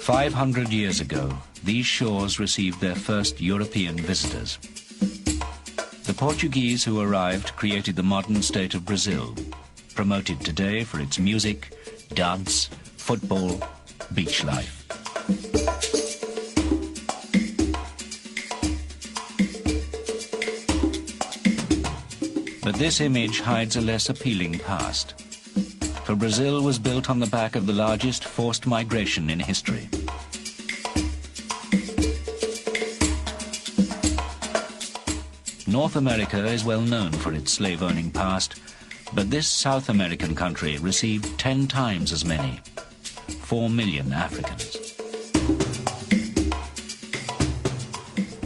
500 years ago, these shores received their first European visitors. The Portuguese who arrived created the modern state of Brazil, promoted today for its music, dance, football, beach life. But this image hides a less appealing past. For Brazil was built on the back of the largest forced migration in history. North America is well known for its slave-owning past, but this South American country received 10 times as many, 4 million Africans.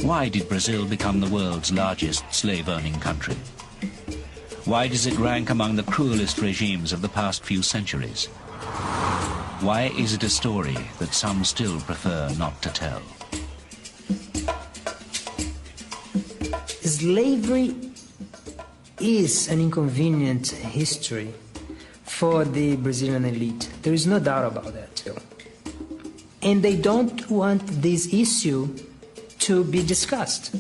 Why did Brazil become the world's largest slave-owning country? Why does it rank among the cruelest regimes of the past few centuries? Why is it a story that some still prefer not to tell? Slavery is an inconvenient history for the Brazilian elite. There is no doubt about that. And they don't want this issue to be discussed.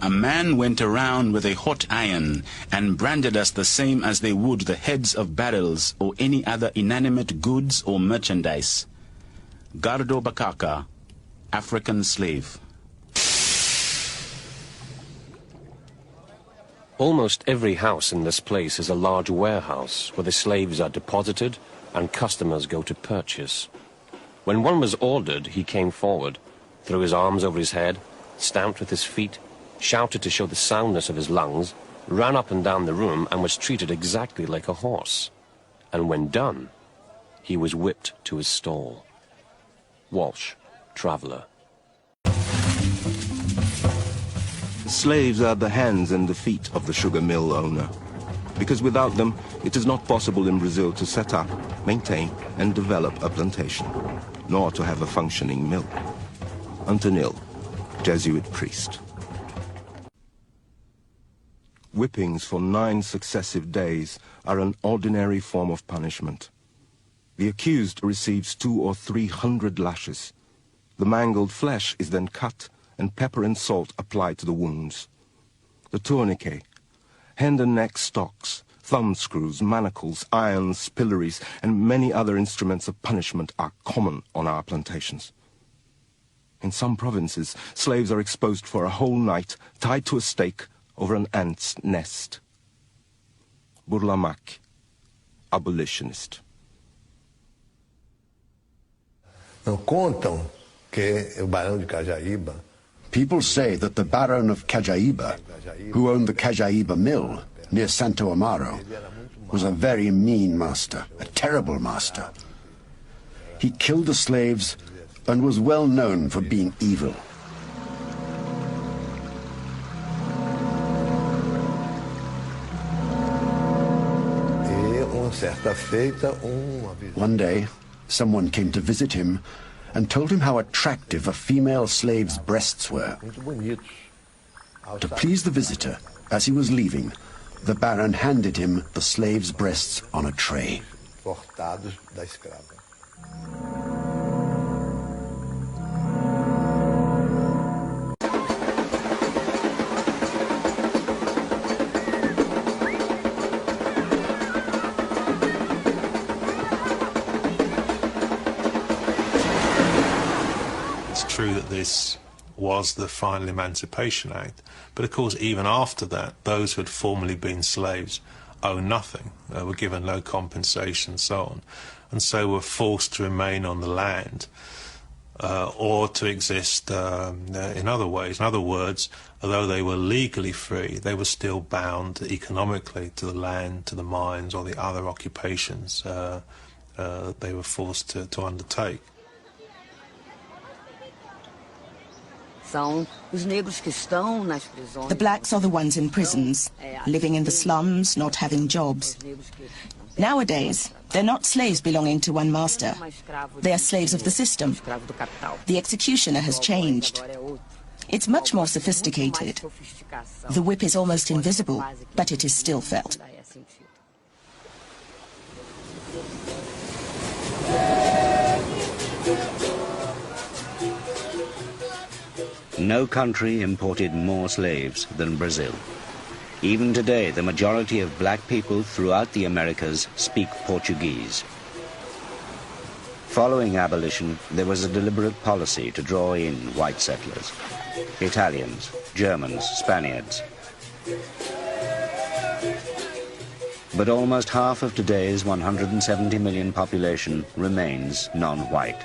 A man went around with a hot iron and branded us the same as they would the heads of barrels or any other inanimate goods or merchandise. Gardo Bakaka, African slave. Almost every house in this place is a large warehouse where the slaves are deposited and customers go to purchase. When one was ordered, he came forward, threw his arms over his head, stamped with his feet, shouted to show the soundness of his lungs, ran up and down the room and was treated exactly like a horse. And when done, he was whipped to his stall. Walsh, Traveller. Slaves are the hands and the feet of the sugar mill owner, because without them, it is not possible in Brazil to set up, maintain, and develop a plantation, nor to have a functioning mill. Antonil, Jesuit priest. Whippings for 9 successive days are an ordinary form of punishment. The accused receives 200 or 300 lashes. The mangled flesh is then cut and pepper and salt applied to the wounds. The tourniquet, hand and neck stocks, thumb screws, manacles, irons, pillories, and many other instruments of punishment are common on our plantations. In some provinces, slaves are exposed for a whole night, tied to a stake over an ant's nest. Burlamac, abolitionist. People say that the Baron of Cajaíba, who owned the Cajaíba mill near Santo Amaro, was a very mean master, a terrible master. He killed the slaves and was well known for being evil. One day, someone came to visit him and told him how attractive a female slave's breasts were. To please the visitor, as he was leaving, the Baron handed him the slave's breasts on a tray. True that this was the final Emancipation Act, but of course even after that those who had formerly been slaves owe nothing, were given no compensation and so on, and so were forced to remain on the land or to exist in other ways. In other words, although they were legally free, they were still bound economically to the land, to the mines or the other occupations that they were forced to undertake. The blacks are the ones in prisons, living in the slums, not having jobs. Nowadays, they're not slaves belonging to one master. They are slaves of the system. The executioner has changed. It's much more sophisticated. The whip is almost invisible, but it is still felt. No country imported more slaves than Brazil. Even today, the majority of black people throughout the Americas speak Portuguese. Following abolition, there was a deliberate policy to draw in white settlers, Italians, Germans, Spaniards. But almost half of today's 170 million population remains non-white.